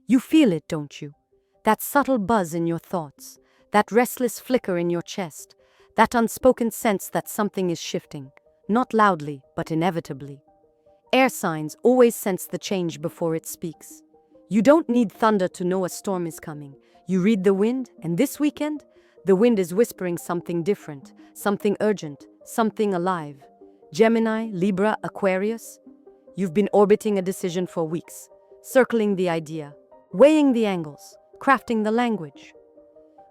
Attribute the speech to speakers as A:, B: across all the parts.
A: You feel it, don't you? That subtle buzz in your thoughts, that restless flicker in your chest, that unspoken sense that something is shifting, not loudly, but inevitably. Air signs always sense the change before it speaks. You don't need thunder to know a storm is coming. You read the wind, and this weekend, the wind is whispering something different, something urgent, something alive. Gemini, Libra, Aquarius, you've been orbiting a decision for weeks, circling the idea, weighing the angles, crafting the language.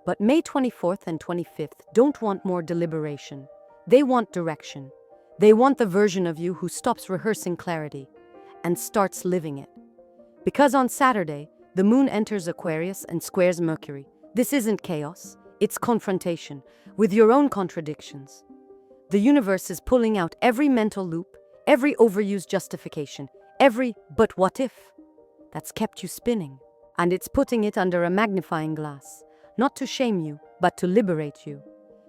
A: But May 24th and 25th don't want more deliberation. They want direction. They want the version of you who stops rehearsing clarity and starts living it. Because on Saturday, the moon enters Aquarius and squares Mercury. This isn't chaos, it's confrontation with your own contradictions. The universe is pulling out every mental loop, every overused justification, every "but what if" that's kept you spinning. And it's putting it under a magnifying glass, not to shame you, but to liberate you.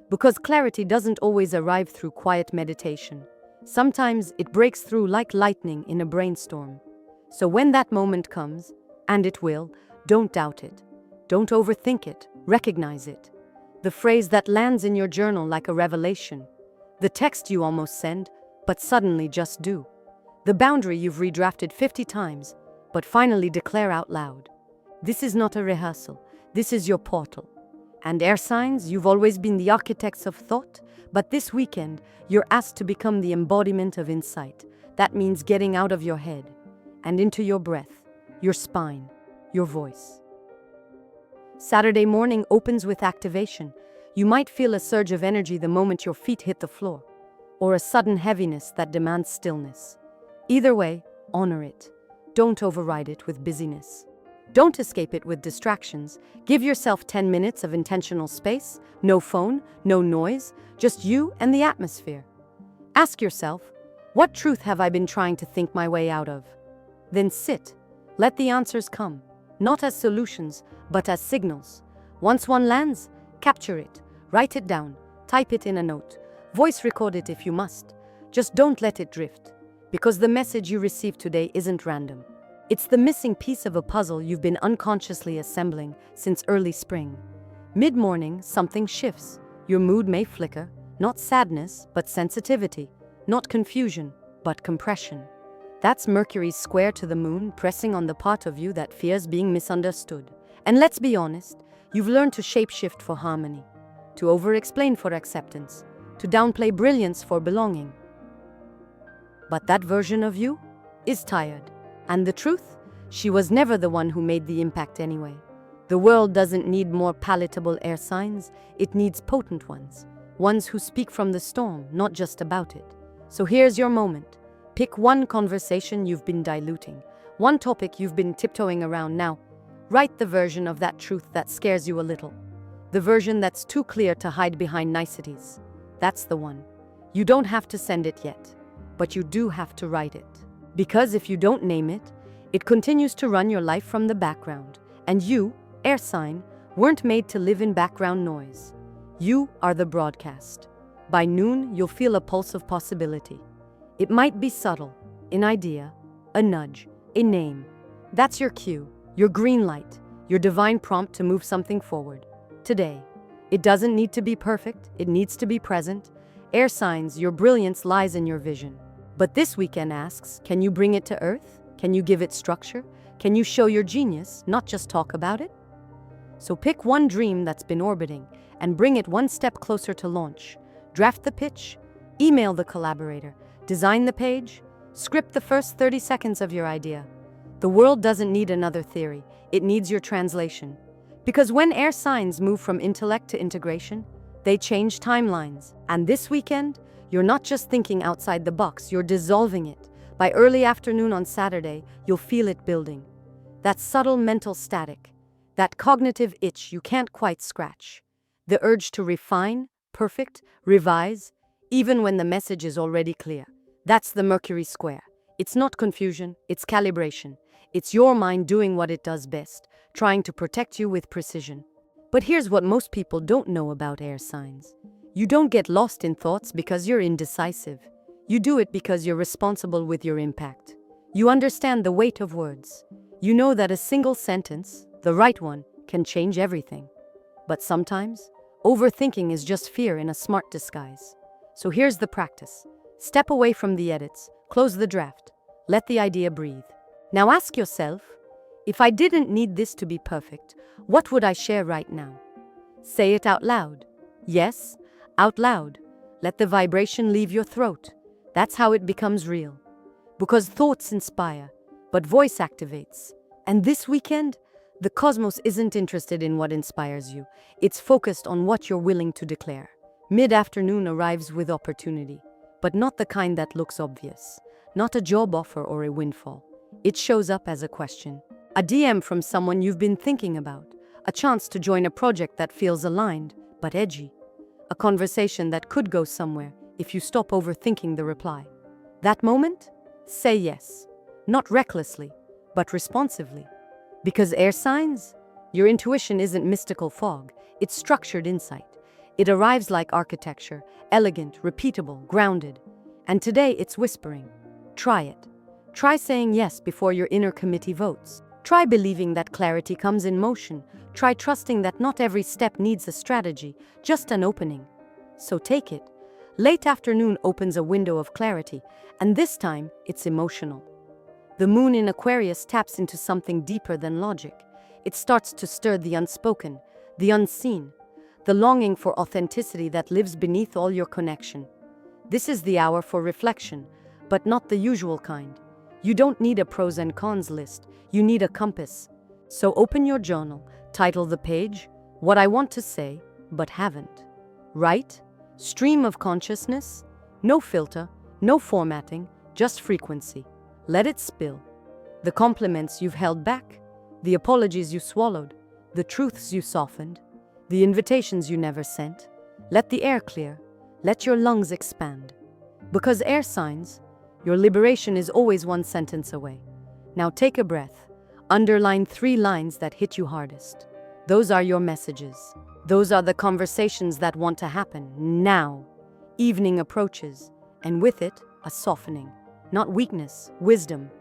A: Because clarity doesn't always arrive through quiet meditation. Sometimes it breaks through like lightning in a brainstorm. So when that moment comes, and it will, don't doubt it. Don't overthink it, recognize it. The phrase that lands in your journal like a revelation. The text you almost send, but suddenly just do. The boundary you've redrafted 50 times, but finally declare out loud. This is not a rehearsal, this is your portal. And air signs, you've always been the architects of thought, but this weekend, you're asked to become the embodiment of insight. That means getting out of your head and into your breath, your spine, your voice. Saturday morning opens with activation. You might feel a surge of energy the moment your feet hit the floor, or a sudden heaviness that demands stillness. Either way, honor it. Don't override it with busyness. Don't escape it with distractions. Give yourself 10 minutes of intentional space, no phone, no noise, just you and the atmosphere. Ask yourself, what truth have I been trying to think my way out of? Then sit. Let the answers come, not as solutions, but as signals. Once one lands, capture it, write it down, type it in a note, voice record it if you must. Just don't let it drift, because the message you receive today isn't random. It's the missing piece of a puzzle you've been unconsciously assembling since early spring. Mid-morning, something shifts. Your mood may flicker, not sadness, but sensitivity, not confusion, but compression. That's Mercury's square to the moon pressing on the part of you that fears being misunderstood. And let's be honest, you've learned to shapeshift for harmony, to over-explain for acceptance, to downplay brilliance for belonging. But that version of you is tired. And the truth? She was never the one who made the impact anyway. The world doesn't need more palatable air signs, it needs potent ones. Ones who speak from the storm, not just about it. So here's your moment. Pick one conversation you've been diluting, one topic you've been tiptoeing around now. Write the version of that truth that scares you a little. The version that's too clear to hide behind niceties. That's the one. You don't have to send it yet, but you do have to write it. Because if you don't name it, it continues to run your life from the background. And you, air sign, weren't made to live in background noise. You are the broadcast. By noon, you'll feel a pulse of possibility. It might be subtle, an idea, a nudge, a name. That's your cue, your green light, your divine prompt to move something forward. Today, it doesn't need to be perfect, it needs to be present. Air signs, your brilliance lies in your vision. But this weekend asks, can you bring it to earth? Can you give it structure? Can you show your genius, not just talk about it? So pick one dream that's been orbiting and bring it one step closer to launch. Draft the pitch, email the collaborator, design the page, script the first 30 seconds of your idea. The world doesn't need another theory, it needs your translation. Because when air signs move from intellect to integration, they change timelines. And this weekend, you're not just thinking outside the box, you're dissolving it. By early afternoon on Saturday, you'll feel it building. That subtle mental static, that cognitive itch you can't quite scratch. The urge to refine, perfect, revise, even when the message is already clear. That's the Mercury square. It's not confusion, it's calibration. It's your mind doing what it does best, trying to protect you with precision. But here's what most people don't know about air signs. You don't get lost in thoughts because you're indecisive. You do it because you're responsible with your impact. You understand the weight of words. You know that a single sentence, the right one, can change everything. But sometimes, overthinking is just fear in a smart disguise. So here's the practice. Step away from the edits, close the draft, let the idea breathe. Now ask yourself, if I didn't need this to be perfect, what would I share right now? Say it out loud. Yes, out loud. Let the vibration leave your throat. That's how it becomes real. Because thoughts inspire, but voice activates. And this weekend, the cosmos isn't interested in what inspires you. It's focused on what you're willing to declare. Mid-afternoon arrives with opportunity, but not the kind that looks obvious. Not a job offer or a windfall. It shows up as a question. A DM from someone you've been thinking about. A chance to join a project that feels aligned, but edgy. A conversation that could go somewhere if you stop overthinking the reply. That moment? Say yes. Not recklessly, but responsively. Because air signs? Your intuition isn't mystical fog, it's structured insight. It arrives like architecture, elegant, repeatable, grounded. And today it's whispering. Try it. Try saying yes before your inner committee votes. Try believing that clarity comes in motion. Try trusting that not every step needs a strategy, just an opening. So take it. Late afternoon opens a window of clarity, and this time it's emotional. The moon in Aquarius taps into something deeper than logic. It starts to stir the unspoken, the unseen, the longing for authenticity that lives beneath all your connection. This is the hour for reflection, but not the usual kind. You don't need a pros and cons list, you need a compass. So open your journal, title the page, What I Want to Say, but Haven't. Write, stream of consciousness, no filter, no formatting, just frequency. Let it spill. The compliments you've held back, the apologies you swallowed, the truths you softened, the invitations you never sent. Let the air clear, let your lungs expand. Because air signs, your liberation is always one sentence away. Now take a breath. Underline 3 lines that hit you hardest. Those are your messages. Those are the conversations that want to happen now. Evening approaches, and with it, a softening. Not weakness, wisdom.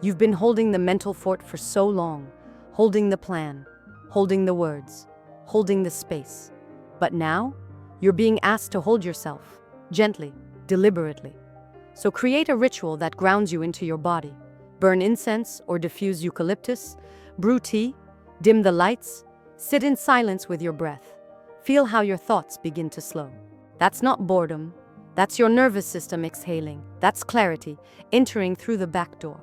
A: You've been holding the mental fort for so long, holding the plan, holding the words, holding the space. But now, you're being asked to hold yourself, gently, deliberately. So create a ritual that grounds you into your body. Burn incense or diffuse eucalyptus, brew tea, dim the lights, sit in silence with your breath. Feel how your thoughts begin to slow. That's not boredom. That's your nervous system exhaling. That's clarity, entering through the back door.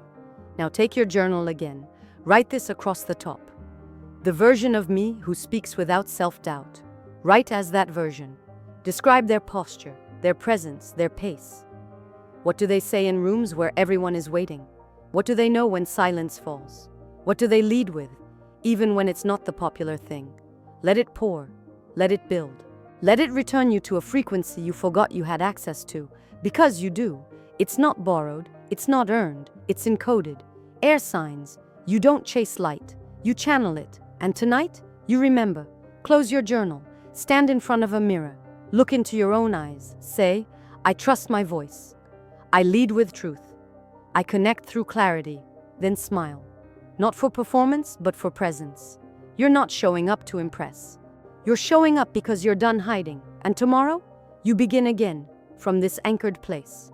A: Now take your journal again. Write this across the top. The version of me who speaks without self-doubt. Write as that version. Describe their posture, their presence, their pace. What do they say in rooms where everyone is waiting? What do they know when silence falls? What do they lead with, even when it's not the popular thing? Let it pour. Let it build. Let it return you to a frequency you forgot you had access to, because you do. It's not borrowed, it's not earned, it's encoded. Air signs, you don't chase light, you channel it. And tonight, you remember. Close your journal, stand in front of a mirror, look into your own eyes, say, I trust my voice. I lead with truth. I connect through clarity, then smile. Not for performance, but for presence. You're not showing up to impress. You're showing up because you're done hiding, and tomorrow, you begin again, from this anchored place.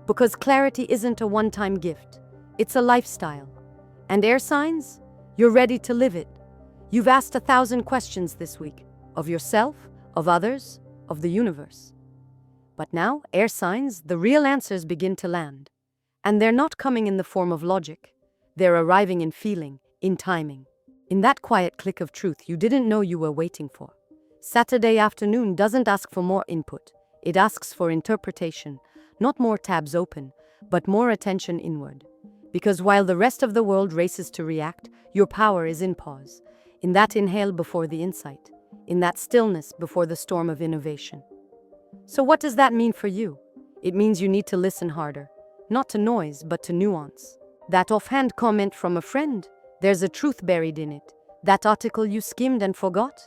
A: Because clarity isn't a one-time gift, it's a lifestyle. And air signs, you're ready to live it. You've asked 1,000 questions this week, of yourself, of others, of the universe. But now, air signs, the real answers begin to land. And they're not coming in the form of logic. They're arriving in feeling, in timing. In that quiet click of truth you didn't know you were waiting for. Saturday afternoon doesn't ask for more input. It asks for interpretation. Not more tabs open, but more attention inward. Because while the rest of the world races to react, your power is in pause. In that inhale before the insight. In that stillness before the storm of innovation. So what does that mean for you? It means you need to listen harder. Not to noise, but to nuance. That offhand comment from a friend, there's a truth buried in it. That article you skimmed and forgot?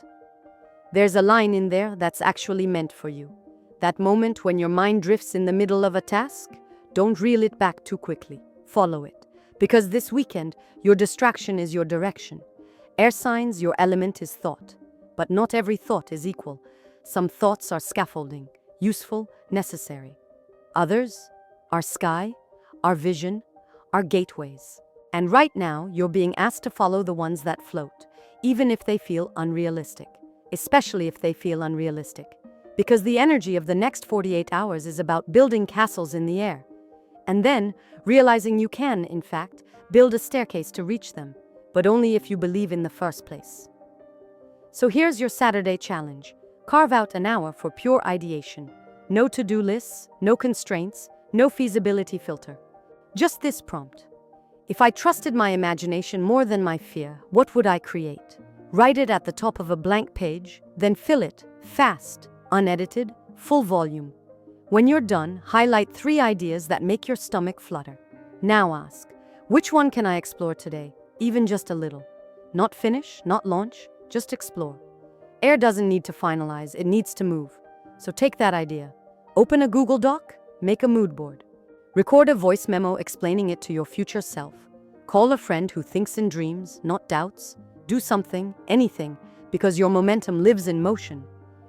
A: There's a line in there that's actually meant for you. That moment when your mind drifts in the middle of a task, don't reel it back too quickly. Follow it. Because this weekend, your distraction is your direction. Air signs, your element is thought. But not every thought is equal. Some thoughts are scaffolding, useful, necessary. Others are sky, are vision, are gateways. And right now, you're being asked to follow the ones that float, even if they feel unrealistic. Especially if they feel unrealistic. Because the energy of the next 48 hours is about building castles in the air. And then, realizing you can, in fact, build a staircase to reach them, but only if you believe in the first place. So here's your Saturday challenge. Carve out an hour for pure ideation. No to-do lists, no constraints, no feasibility filter. Just this prompt. If I trusted my imagination more than my fear, what would I create? Write it at the top of a blank page, then fill it, fast, unedited, full volume. When you're done, highlight 3 ideas that make your stomach flutter. Now ask, which one can I explore today, even just a little? Not finish, not launch, just explore. Air doesn't need to finalize, it needs to move. So take that idea. Open a Google Doc, make a mood board. Record a voice memo explaining it to your future self. Call a friend who thinks in dreams, not doubts. Do something, anything, because your momentum lives in motion.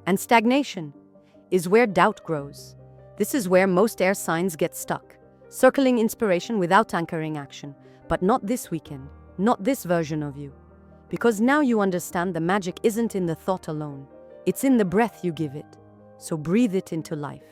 A: And stagnation is where doubt grows. This is where most air signs get stuck, circling inspiration without anchoring action. But not this weekend, not this version of you. Because now you understand the magic isn't in the thought alone. It's in the breath you give it. So breathe it into life.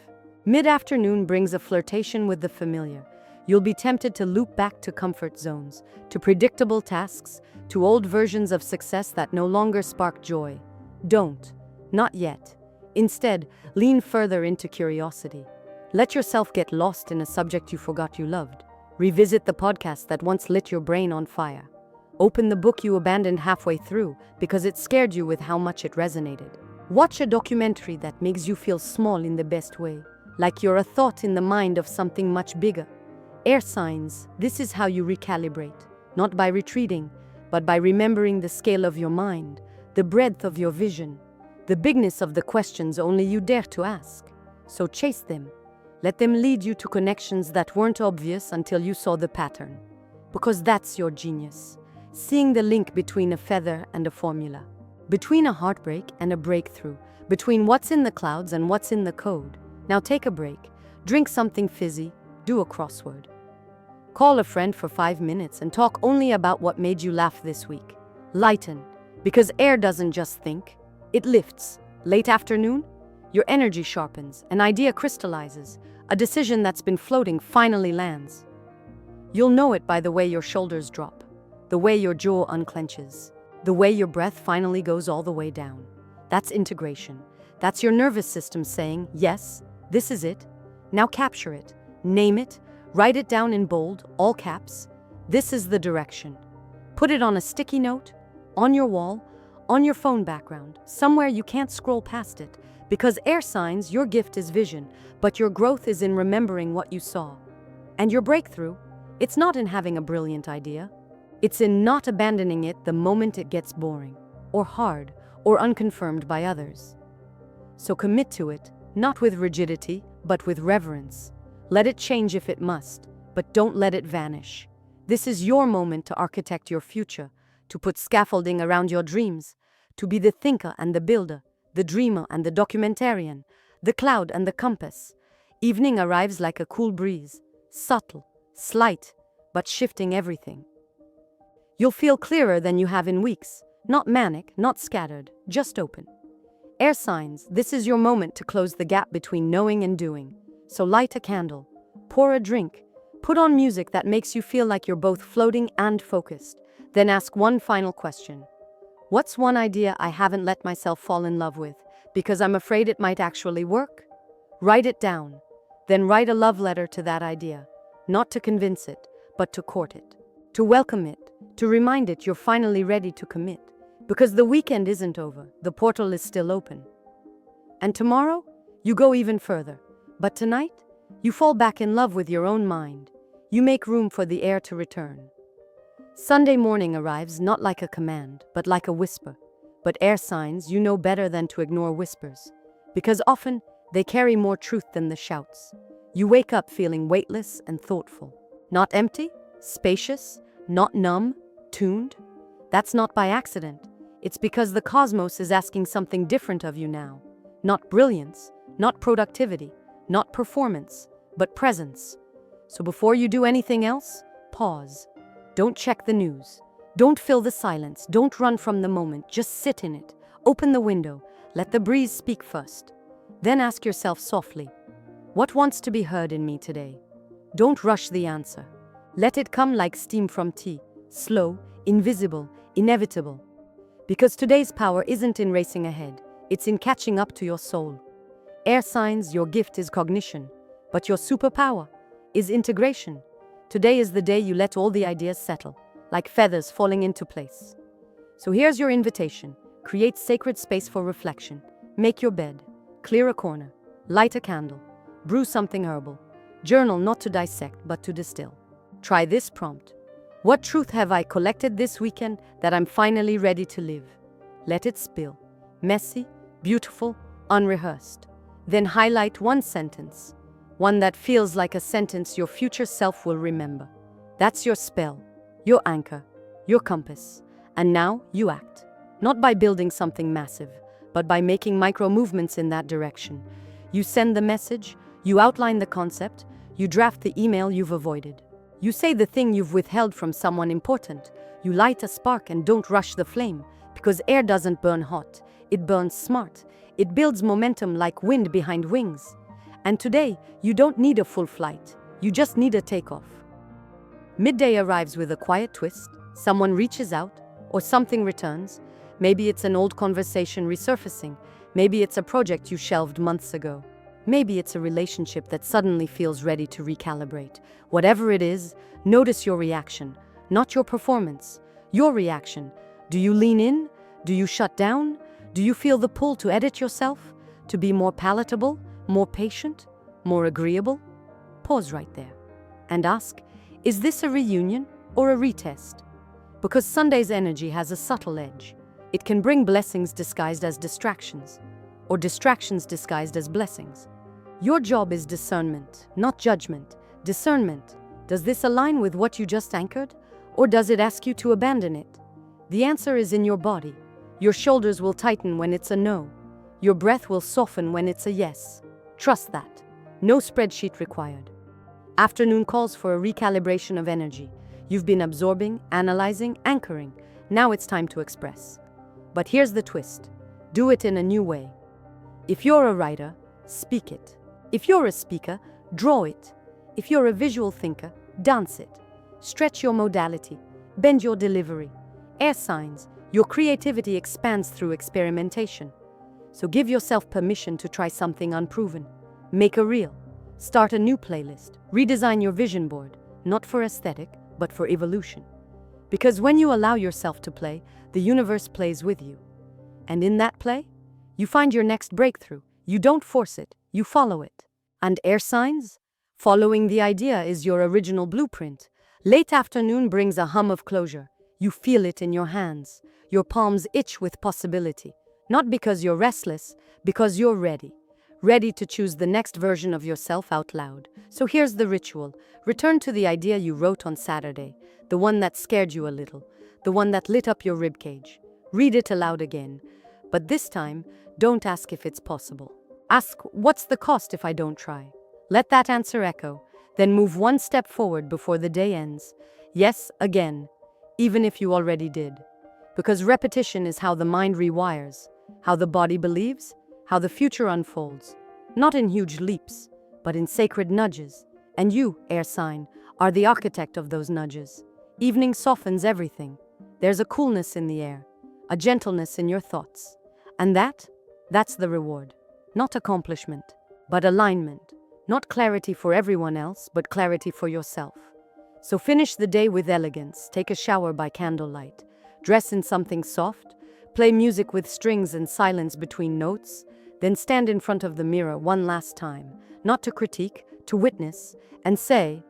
A: Mid-afternoon brings a flirtation with the familiar. You'll be tempted to loop back to comfort zones, to predictable tasks, to old versions of success that no longer spark joy. Don't. Not yet. Instead, lean further into curiosity. Let yourself get lost in a subject you forgot you loved. Revisit the podcast that once lit your brain on fire. Open the book you abandoned halfway through because it scared you with how much it resonated. Watch a documentary that makes you feel small in the best way, like you're a thought in the mind of something much bigger. Air signs, this is how you recalibrate, not by retreating, but by remembering the scale of your mind, the breadth of your vision, the bigness of the questions only you dare to ask. So chase them. Let them lead you to connections that weren't obvious until you saw the pattern. Because that's your genius. Seeing the link between a feather and a formula. Between a heartbreak and a breakthrough. Between what's in the clouds and what's in the code. Now take a break. Drink something fizzy. Do a crossword. Call a friend for 5 minutes and talk only about what made you laugh this week. Lighten. Because air doesn't just think. It lifts. Late afternoon? Your energy sharpens. An idea crystallizes. A decision that's been floating finally lands. You'll know it by the way your shoulders drop. The way your jaw unclenches. The way your breath finally goes all the way down. That's integration. That's your nervous system saying, yes, this is it. Now capture it. Name it. Write it down in bold, all caps. This is the direction. Put it on a sticky note, on your wall, on your phone background, somewhere you can't scroll past it. Because air signs, your gift is vision, but your growth is in remembering what you saw. And your breakthrough, it's not in having a brilliant idea. It's in not abandoning it the moment it gets boring, or hard, or unconfirmed by others. So commit to it, not with rigidity, but with reverence. Let it change if it must, but don't let it vanish. This is your moment to architect your future, to put scaffolding around your dreams, to be the thinker and the builder, the dreamer and the documentarian, the cloud and the compass. Evening arrives like a cool breeze, subtle, slight, but shifting everything. You'll feel clearer than you have in weeks, not manic, not scattered, just open. Air signs, this is your moment to close the gap between knowing and doing. So light a candle, pour a drink, put on music that makes you feel like you're both floating and focused. Then ask one final question. What's one idea I haven't let myself fall in love with because I'm afraid it might actually work? Write it down. Then write a love letter to that idea, not to convince it, but to court it, to welcome it, to remind it you're finally ready to commit. Because the weekend isn't over, the portal is still open. And tomorrow, you go even further. But tonight, you fall back in love with your own mind. You make room for the air to return. Sunday morning arrives not like a command, but like a whisper. But air signs, you know better than to ignore whispers. Because often, they carry more truth than the shouts. You wake up feeling weightless and thoughtful. Not empty, spacious, not numb, tuned. That's not by accident. It's because the cosmos is asking something different of you now. Not brilliance, not productivity, not performance, but presence. So before you do anything else, pause. Don't check the news. Don't fill the silence. Don't run from the moment. Just sit in it. Open the window. Let the breeze speak first. Then ask yourself softly, what wants to be heard in me today? Don't rush the answer. Let it come like steam from tea, slow, invisible, inevitable. Because today's power isn't in racing ahead, it's in catching up to your soul. Air signs, your gift is cognition, but your superpower is integration. Today is the day you let all the ideas settle, like feathers falling into place. So here's your invitation. Create sacred space for reflection. Make your bed, clear a corner, light a candle, brew something herbal. Journal not to dissect, but to distill. Try this prompt. What truth have I collected this weekend that I'm finally ready to live? Let it spill. Messy, beautiful, unrehearsed. Then highlight one sentence. One that feels like a sentence your future self will remember. That's your spell, your anchor, your compass. And now you act. Not by building something massive, but by making micro movements in that direction. You send the message, you outline the concept, you draft the email you've avoided. You say the thing you've withheld from someone important. You light a spark and don't rush the flame, because air doesn't burn hot, it burns smart. It builds momentum like wind behind wings. And today, you don't need a full flight, you just need a takeoff. Midday arrives with a quiet twist, someone reaches out, or something returns. Maybe it's an old conversation resurfacing, maybe it's a project you shelved months ago. Maybe it's a relationship that suddenly feels ready to recalibrate. Whatever it is, notice your reaction, not your performance. Your reaction. Do you lean in? Do you shut down? Do you feel the pull to edit yourself? To be more palatable, more patient, more agreeable? Pause right there and ask, is this a reunion or a retest? Because Sunday's energy has a subtle edge. It can bring blessings disguised as distractions, or distractions disguised as blessings. Your job is discernment, not judgment. Discernment. Does this align with what you just anchored? Or does it ask you to abandon it? The answer is in your body. Your shoulders will tighten when it's a no. Your breath will soften when it's a yes. Trust that. No spreadsheet required. Afternoon calls for a recalibration of energy. You've been absorbing, analyzing, anchoring. Now it's time to express. But here's the twist. Do it in a new way. If you're a writer, speak it. If you're a speaker, draw it. If you're a visual thinker, dance it. Stretch your modality. Bend your delivery. Air signs, your creativity expands through experimentation. So give yourself permission to try something unproven. Make a reel. Start a new playlist. Redesign your vision board, not for aesthetic, but for evolution. Because when you allow yourself to play, the universe plays with you. And in that play, you find your next breakthrough. You don't force it, you follow it. And air signs? Following the idea is your original blueprint. Late afternoon brings a hum of closure. You feel it in your hands. Your palms itch with possibility. Not because you're restless, because you're ready. Ready to choose the next version of yourself out loud. So here's the ritual. Return to the idea you wrote on Saturday, the one that scared you a little, the one that lit up your ribcage. Read it aloud again. But this time, don't ask if it's possible. Ask, what's the cost if I don't try? Let that answer echo, then move one step forward before the day ends. Yes, again, even if you already did. Because repetition is how the mind rewires, how the body believes, how the future unfolds. Not in huge leaps, but in sacred nudges. And you, air sign, are the architect of those nudges. Evening softens everything. There's a coolness in the air, a gentleness in your thoughts. And that's the reward. Not accomplishment, but alignment. Not clarity for everyone else, but clarity for yourself. So finish the day with elegance. Take a shower by candlelight. Dress in something soft. Play music with strings and silence between notes. Then stand in front of the mirror one last time. Not to critique, to witness, and say,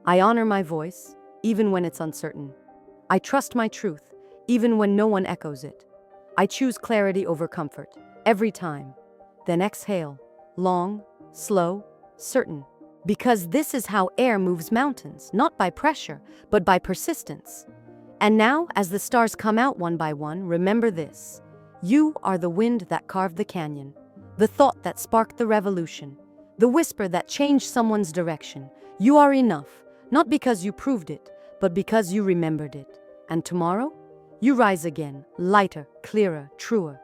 A: I honor my voice, even when it's uncertain. I trust my truth, even when no one echoes it. I choose clarity over comfort, every time. Then exhale, long, slow, certain. Because this is how air moves mountains, not by pressure, but by persistence. And now, as the stars come out one by one, remember this. You are the wind that carved the canyon, the thought that sparked the revolution, the whisper that changed someone's direction. You are enough, not because you proved it, but because you remembered it. And tomorrow, you rise again, lighter, clearer, truer.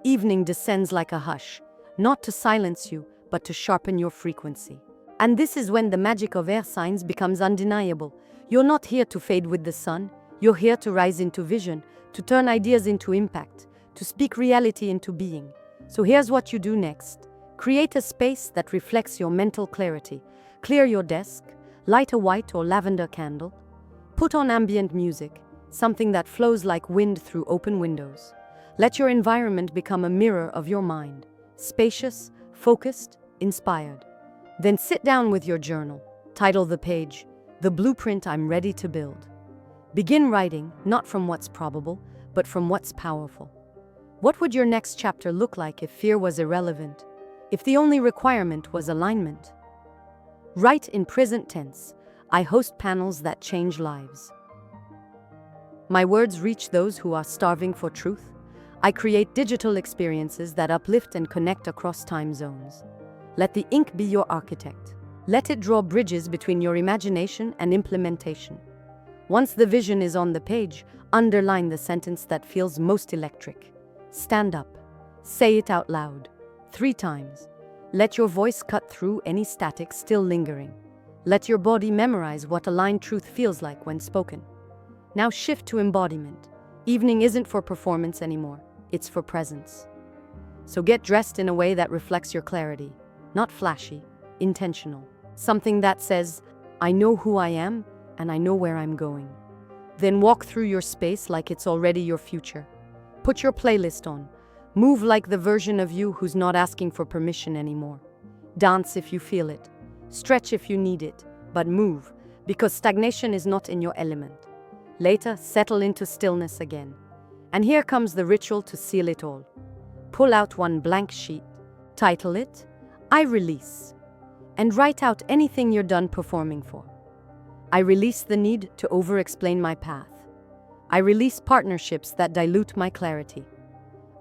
A: Evening descends like a hush, not to silence you, but to sharpen your frequency. And this is when the magic of air signs becomes undeniable. You're not here to fade with the sun. You're here to rise into vision, to turn ideas into impact, to speak reality into being. So here's what you do next. Create a space that reflects your mental clarity. Clear your desk, light a white or lavender candle, put on ambient music, something that flows like wind through open windows. Let your environment become a mirror of your mind, spacious, focused, inspired. Then sit down with your journal. Title the page, "The Blueprint I'm Ready to Build." Begin writing, not from what's probable, but from what's powerful. What would your next chapter look like if fear was irrelevant? If the only requirement was alignment? Write in present tense. I host panels that change lives. My words reach those who are starving for truth. I create digital experiences that uplift and connect across time zones. Let the ink be your architect. Let it draw bridges between your imagination and implementation. Once the vision is on the page, underline the sentence that feels most electric. Stand up. Say it out loud. 3 times. Let your voice cut through any static still lingering. Let your body memorize what aligned truth feels like when spoken. Now shift to embodiment. Evening isn't for performance anymore. It's for presence. So get dressed in a way that reflects your clarity. Not flashy, intentional. Something that says, I know who I am and I know where I'm going. Then walk through your space like it's already your future. Put your playlist on. Move like the version of you who's not asking for permission anymore. Dance if you feel it. Stretch if you need it. But move, because stagnation is not in your element. Later, settle into stillness again. And here comes the ritual to seal it all. Pull out one blank sheet. Title it, I Release. And write out anything you're done performing for. I release the need to over-explain my path. I release partnerships that dilute my clarity.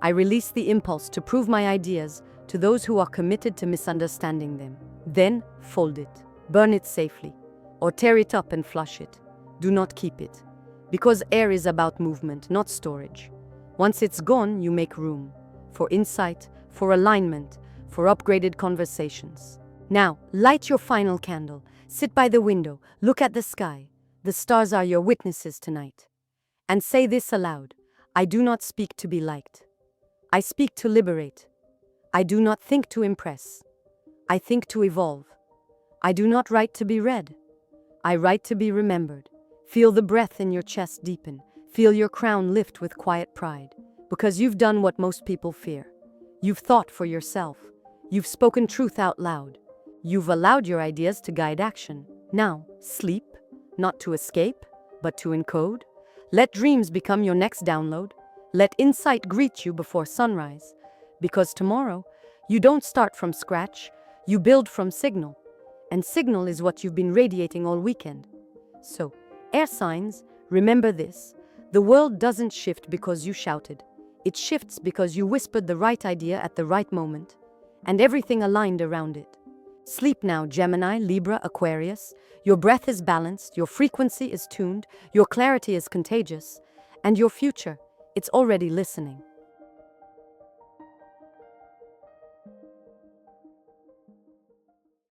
A: I release the impulse to prove my ideas to those who are committed to misunderstanding them. Then, fold it. Burn it safely. Or tear it up and flush it. Do not keep it. Because air is about movement, not storage. Once it's gone, you make room. For insight, for alignment, for upgraded conversations. Now, light your final candle. Sit by the window. Look at the sky. The stars are your witnesses tonight. And say this aloud. I do not speak to be liked. I speak to liberate. I do not think to impress. I think to evolve. I do not write to be read. I write to be remembered. Feel the breath in your chest deepen. Feel your crown lift with quiet pride. Because you've done what most people fear. You've thought for yourself. You've spoken truth out loud. You've allowed your ideas to guide action. Now, sleep, not to escape, but to encode. Let dreams become your next download. Let insight greet you before sunrise. Because tomorrow, you don't start from scratch, you build from signal. And signal is what you've been radiating all weekend. So, air signs, remember this. The world doesn't shift because you shouted. It shifts because you whispered the right idea at the right moment. And everything aligned around it. Sleep now, Gemini, Libra, Aquarius. Your breath is balanced, your frequency is tuned, your clarity is contagious, and your future, it's already listening.